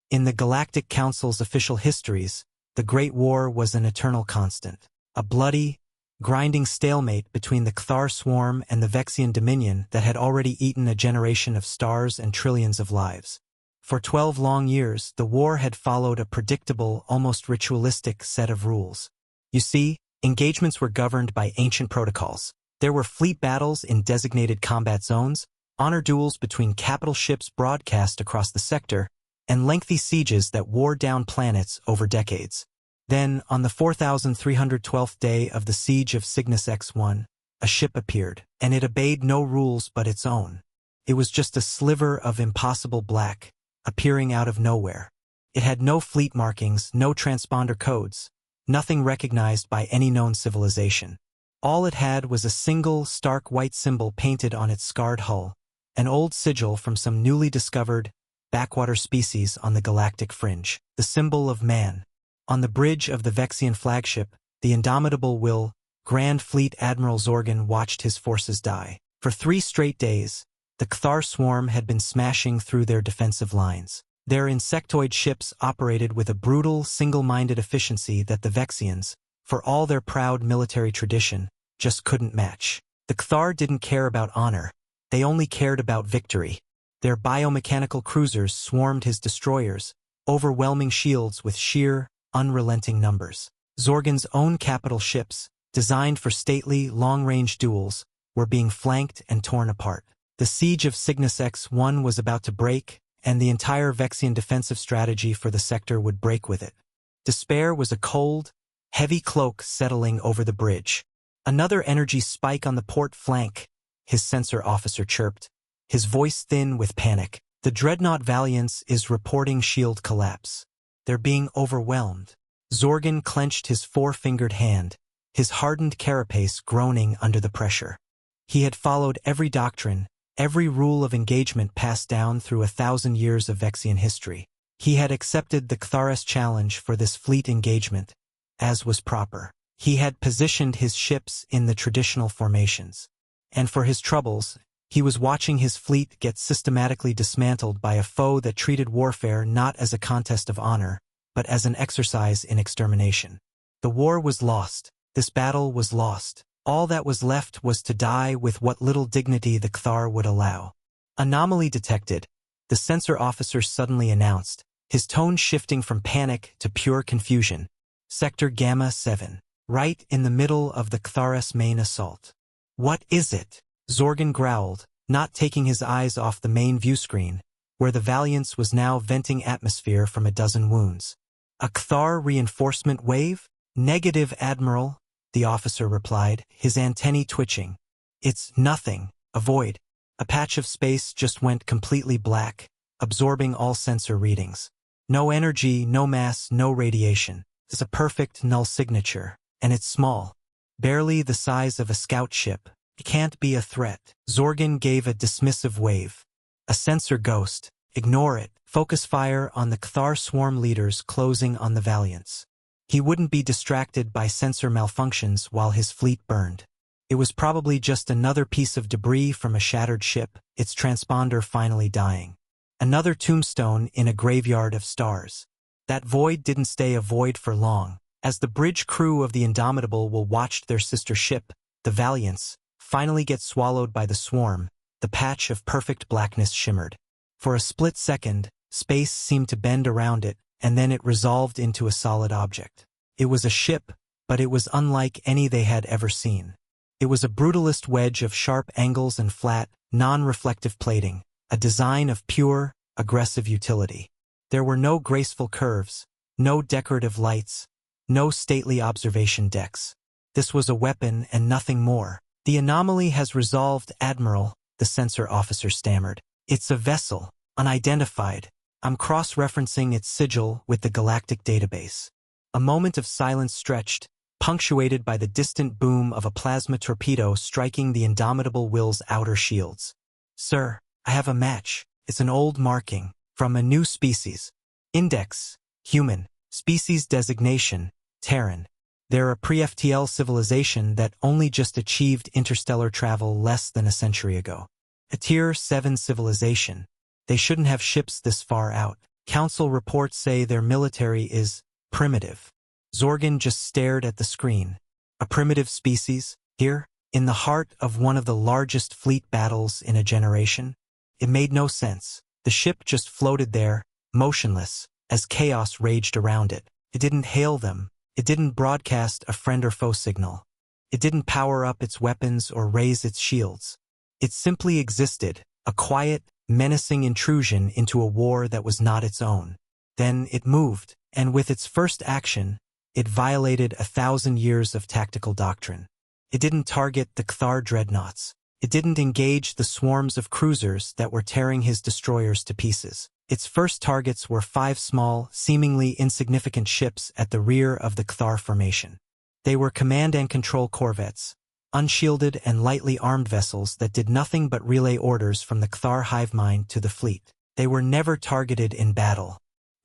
In the Galactic Council's official histories, the Great War was an eternal constant. A bloody, grinding stalemate between the Cthar swarm and the Vexian Dominion that had already eaten a generation of stars and trillions of lives. For 12 long years, the war had followed a predictable, almost ritualistic set of rules. You see, engagements were governed by ancient protocols. There were fleet battles in designated combat zones, honor duels between capital ships broadcast across the sector, and lengthy sieges that wore down planets over decades. Then, on the 4,312th day of the siege of Cygnus X1, a ship appeared, and it obeyed no rules but its own. It was just a sliver of impossible black, appearing out of nowhere. It had no fleet markings, no transponder codes, nothing recognized by any known civilization. All it had was a single, stark white symbol painted on its scarred hull, an old sigil from some newly discovered, backwater species on the galactic fringe, the symbol of man. On the bridge of the Vexian flagship, the indomitable will, Grand Fleet Admiral Zorgan watched his forces die. For 3 straight days, the Cthar swarm had been smashing through their defensive lines. Their insectoid ships operated with a brutal, single-minded efficiency that the Vexians, for all their proud military tradition, just couldn't match. The Cthar didn't care about honor. They only cared about victory. Their biomechanical cruisers swarmed his destroyers, overwhelming shields with sheer, unrelenting numbers. Zorgan's own capital ships, designed for stately, long-range duels, were being flanked and torn apart. The siege of Cygnus X1 was about to break, and the entire Vexian defensive strategy for the sector would break with it. Despair was a cold, heavy cloak settling over the bridge. Another energy spike on the port flank, his sensor officer chirped, his voice thin with panic. The dreadnought Valiance is reporting shield collapse. They're being overwhelmed. Zorgan clenched his 4-fingered hand, his hardened carapace groaning under the pressure. He had followed every doctrine, every rule of engagement passed down through 1,000 years of Vexian history. He had accepted the Cthars challenge for this fleet engagement, as was proper. He had positioned his ships in the traditional formations. And for his troubles, he was watching his fleet get systematically dismantled by a foe that treated warfare not as a contest of honor, but as an exercise in extermination. The war was lost. This battle was lost. All that was left was to die with what little dignity the Cthar would allow. Anomaly detected, the sensor officer suddenly announced, his tone shifting from panic to pure confusion. Sector Gamma 7, right in the middle of the Cthars' main assault. What is it? Zorgan growled, not taking his eyes off the main viewscreen, where the Valiance was now venting atmosphere from a dozen wounds. A Cthar reinforcement wave? Negative, Admiral, the officer replied, his antennae twitching. It's nothing, a void. A patch of space just went completely black, absorbing all sensor readings. No energy, no mass, no radiation. It's a perfect null signature, and it's small. Barely the size of a scout ship. It can't be a threat. Zorgan gave a dismissive wave. A sensor ghost. Ignore it. Focus fire on the Cthar swarm leaders closing on the Valiance. He wouldn't be distracted by sensor malfunctions while his fleet burned. It was probably just another piece of debris from a shattered ship, its transponder finally dying. Another tombstone in a graveyard of stars. That void didn't stay a void for long. As the bridge crew of the Indomitable will watch their sister ship, the Valiance, finally get swallowed by the swarm, the patch of perfect blackness shimmered. For a split second, space seemed to bend around it, and then it resolved into a solid object. It was a ship, but it was unlike any they had ever seen. It was a brutalist wedge of sharp angles and flat, non-reflective plating, a design of pure, aggressive utility. There were no graceful curves, no decorative lights, no stately observation decks. This was a weapon and nothing more. The anomaly has resolved, Admiral, the sensor officer stammered. It's a vessel, unidentified. I'm cross-referencing its sigil with the galactic database. A moment of silence stretched, punctuated by the distant boom of a plasma torpedo striking the Indomitable Will's outer shields. Sir, I have a match. It's an old marking, from a new species. Index, human. Species designation, Terran. They're a pre-FTL civilization that only just achieved interstellar travel less than a century ago. A Tier 7 civilization. They shouldn't have ships this far out. Council reports say their military is primitive. Zorgan just stared at the screen. A primitive species, here, in the heart of one of the largest fleet battles in a generation? It made no sense. The ship just floated there, motionless, as chaos raged around it. It didn't hail them. It didn't broadcast a friend or foe signal. It didn't power up its weapons or raise its shields. It simply existed, a quiet, menacing intrusion into a war that was not its own. Then it moved, and with its first action, it violated 1,000 years of tactical doctrine. It didn't target the Kthar dreadnoughts. It didn't engage the swarms of cruisers that were tearing his destroyers to pieces. Its first targets were 5 small, seemingly insignificant ships at the rear of the Kthar formation. They were command and control corvettes, unshielded and lightly armed vessels that did nothing but relay orders from the Kthar hive mind to the fleet. They were never targeted in battle.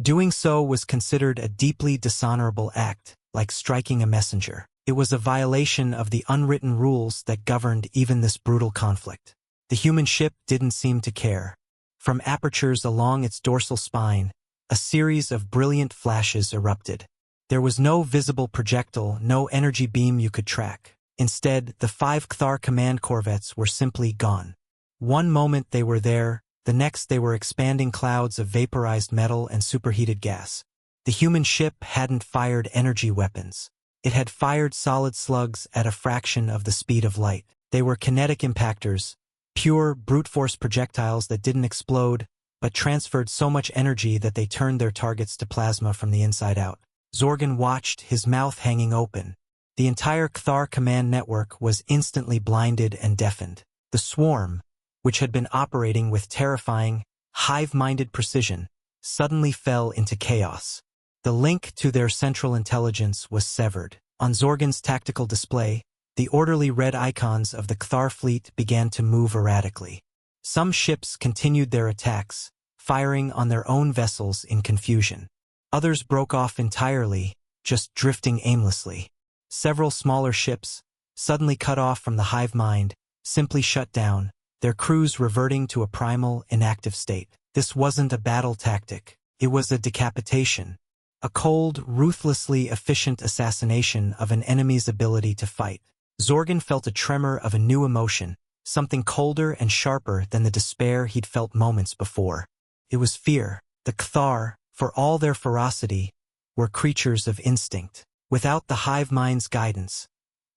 Doing so was considered a deeply dishonorable act, like striking a messenger. It was a violation of the unwritten rules that governed even this brutal conflict. The human ship didn't seem to care. From apertures along its dorsal spine, a series of brilliant flashes erupted. There was no visible projectile, no energy beam you could track. Instead, the 5 Kthar command corvettes were simply gone. One moment they were there, the next they were expanding clouds of vaporized metal and superheated gas. The human ship hadn't fired energy weapons. It had fired solid slugs at a fraction of the speed of light. They were kinetic impactors, pure, brute-force projectiles that didn't explode, but transferred so much energy that they turned their targets to plasma from the inside out. Zorgan watched, his mouth hanging open. The entire Kthar command network was instantly blinded and deafened. The swarm, which had been operating with terrifying, hive-minded precision, suddenly fell into chaos. The link to their central intelligence was severed. On Zorgan's tactical display, the orderly red icons of the Kthar fleet began to move erratically. Some ships continued their attacks, firing on their own vessels in confusion. Others broke off entirely, just drifting aimlessly. Several smaller ships, suddenly cut off from the hive mind, simply shut down, their crews reverting to a primal, inactive state. This wasn't a battle tactic. It was a decapitation. A cold, ruthlessly efficient assassination of an enemy's ability to fight. Zorgan felt a tremor of a new emotion, something colder and sharper than the despair he'd felt moments before. It was fear. The Kthar, for all their ferocity, were creatures of instinct. Without the hive mind's guidance,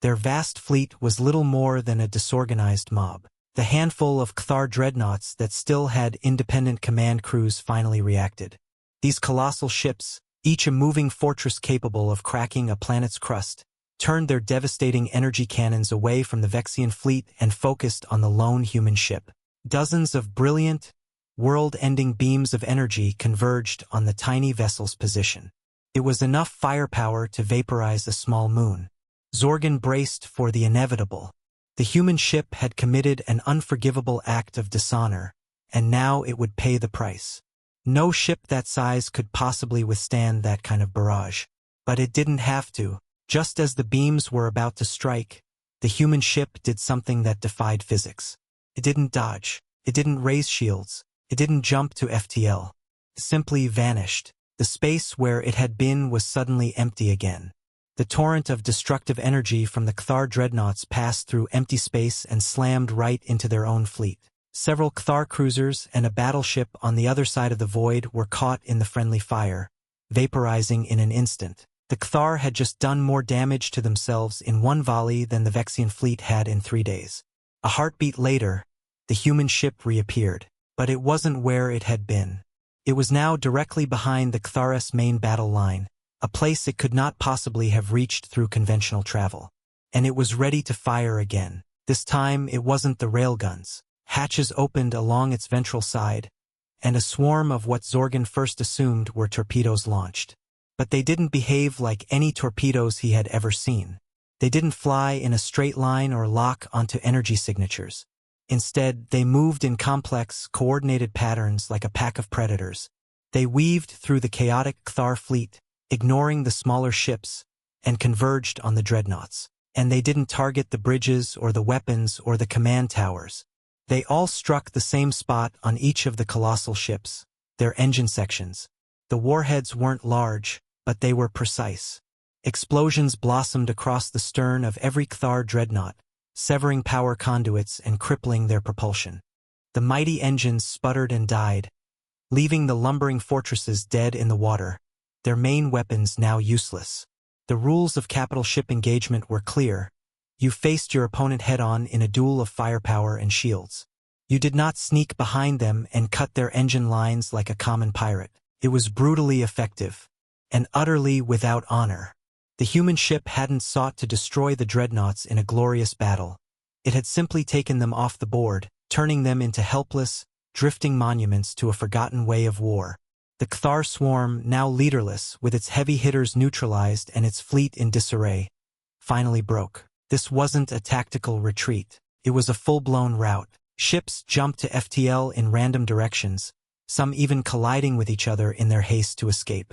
their vast fleet was little more than a disorganized mob. The handful of Kthar dreadnoughts that still had independent command crews finally reacted. These colossal ships, each a moving fortress capable of cracking a planet's crust, turned their devastating energy cannons away from the Vexian fleet and focused on the lone human ship. Dozens of brilliant, world-ending beams of energy converged on the tiny vessel's position. It was enough firepower to vaporize a small moon. Zorgan braced for the inevitable. The human ship had committed an unforgivable act of dishonor, and now it would pay the price. No ship that size could possibly withstand that kind of barrage. But it didn't have to. Just as the beams were about to strike, the human ship did something that defied physics. It didn't dodge. It didn't raise shields. It didn't jump to FTL. It simply vanished. The space where it had been was suddenly empty again. The torrent of destructive energy from the Kthar dreadnoughts passed through empty space and slammed right into their own fleet. Several Kthar cruisers and a battleship on the other side of the void were caught in the friendly fire, vaporizing in an instant. The Kthar had just done more damage to themselves in one volley than the Vexian fleet had in 3 days. A heartbeat later, the human ship reappeared. But it wasn't where it had been. It was now directly behind the Kthar's main battle line, a place it could not possibly have reached through conventional travel. And it was ready to fire again. This time it wasn't the railguns. Hatches opened along its ventral side, and a swarm of what Zorgan first assumed were torpedoes launched. But they didn't behave like any torpedoes he had ever seen. They didn't fly in a straight line or lock onto energy signatures. Instead, they moved in complex, coordinated patterns like a pack of predators. They weaved through the chaotic Kthar fleet, ignoring the smaller ships, and converged on the dreadnoughts. And they didn't target the bridges or the weapons or the command towers. They all struck the same spot on each of the colossal ships, their engine sections. The warheads weren't large, but they were precise. Explosions blossomed across the stern of every Cthar dreadnought, severing power conduits and crippling their propulsion. The mighty engines sputtered and died, leaving the lumbering fortresses dead in the water, their main weapons now useless. The rules of capital ship engagement were clear. You faced your opponent head-on in a duel of firepower and shields. You did not sneak behind them and cut their engine lines like a common pirate. It was brutally effective, and utterly without honor. The human ship hadn't sought to destroy the dreadnoughts in a glorious battle. It had simply taken them off the board, turning them into helpless, drifting monuments to a forgotten way of war. The Cthar swarm, now leaderless, with its heavy hitters neutralized and its fleet in disarray, finally broke. This wasn't a tactical retreat. It was a full-blown rout. Ships jumped to FTL in random directions, some even colliding with each other in their haste to escape.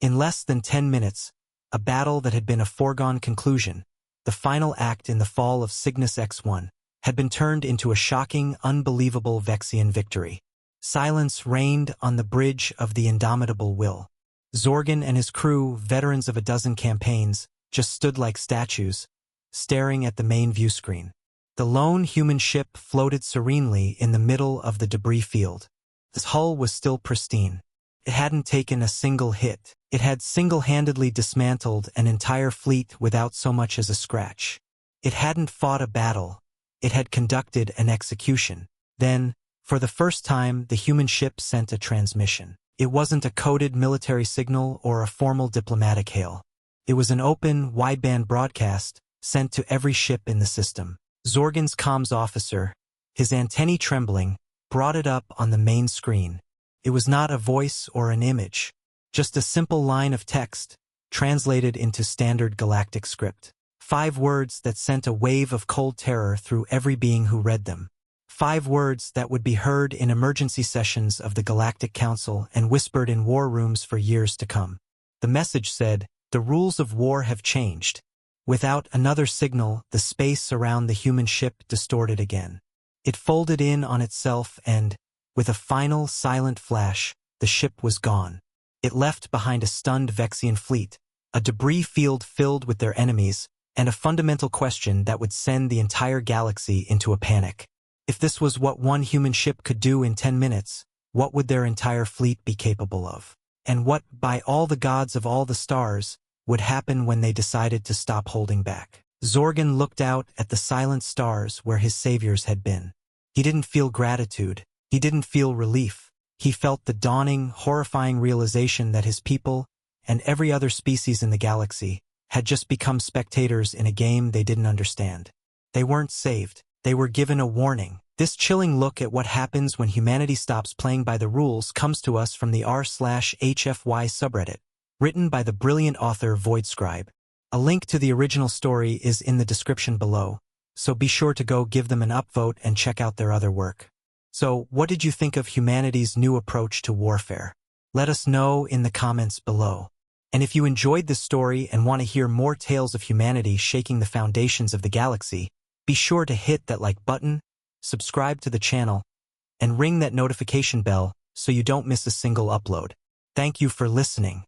In less than 10 minutes, a battle that had been a foregone conclusion, the final act in the fall of Cygnus X1, had been turned into a shocking, unbelievable Vexian victory. Silence reigned on the bridge of the indomitable will. Zorgan and his crew, veterans of a dozen campaigns, just stood like statues, staring at the main view screen. The lone human ship floated serenely in the middle of the debris field. Its hull was still pristine. It hadn't taken a single hit. It had single-handedly dismantled an entire fleet without so much as a scratch. It hadn't fought a battle. It had conducted an execution. Then, for the first time, the human ship sent a transmission. It wasn't a coded military signal or a formal diplomatic hail. It was an open, wideband broadcast sent to every ship in the system. Zorgan's comms officer, his antennae trembling, brought it up on the main screen. It was not a voice or an image, just a simple line of text, translated into standard galactic script. 5 words that sent a wave of cold terror through every being who read them. 5 words that would be heard in emergency sessions of the Galactic Council and whispered in war rooms for years to come. The message said, "The rules of war have changed." Without another signal, the space around the human ship distorted again. It folded in on itself and, with a final silent flash, the ship was gone. It left behind a stunned Vexian fleet, a debris field filled with their enemies, and a fundamental question that would send the entire galaxy into a panic. If this was what one human ship could do in 10 minutes, what would their entire fleet be capable of? And what, by all the gods of all the stars, would happen when they decided to stop holding back? Zorgan looked out at the silent stars where his saviors had been. He didn't feel gratitude. He didn't feel relief. He felt the dawning, horrifying realization that his people, and every other species in the galaxy, had just become spectators in a game they didn't understand. They weren't saved. They were given a warning. This chilling look at what happens when humanity stops playing by the rules comes to us from the r/HFY subreddit, written by the brilliant author Voidscribe. A link to the original story is in the description below, so be sure to go give them an upvote and check out their other work. So, what did you think of humanity's new approach to warfare? Let us know in the comments below. And if you enjoyed this story and want to hear more tales of humanity shaking the foundations of the galaxy, be sure to hit that like button, subscribe to the channel, and ring that notification bell so you don't miss a single upload. Thank you for listening.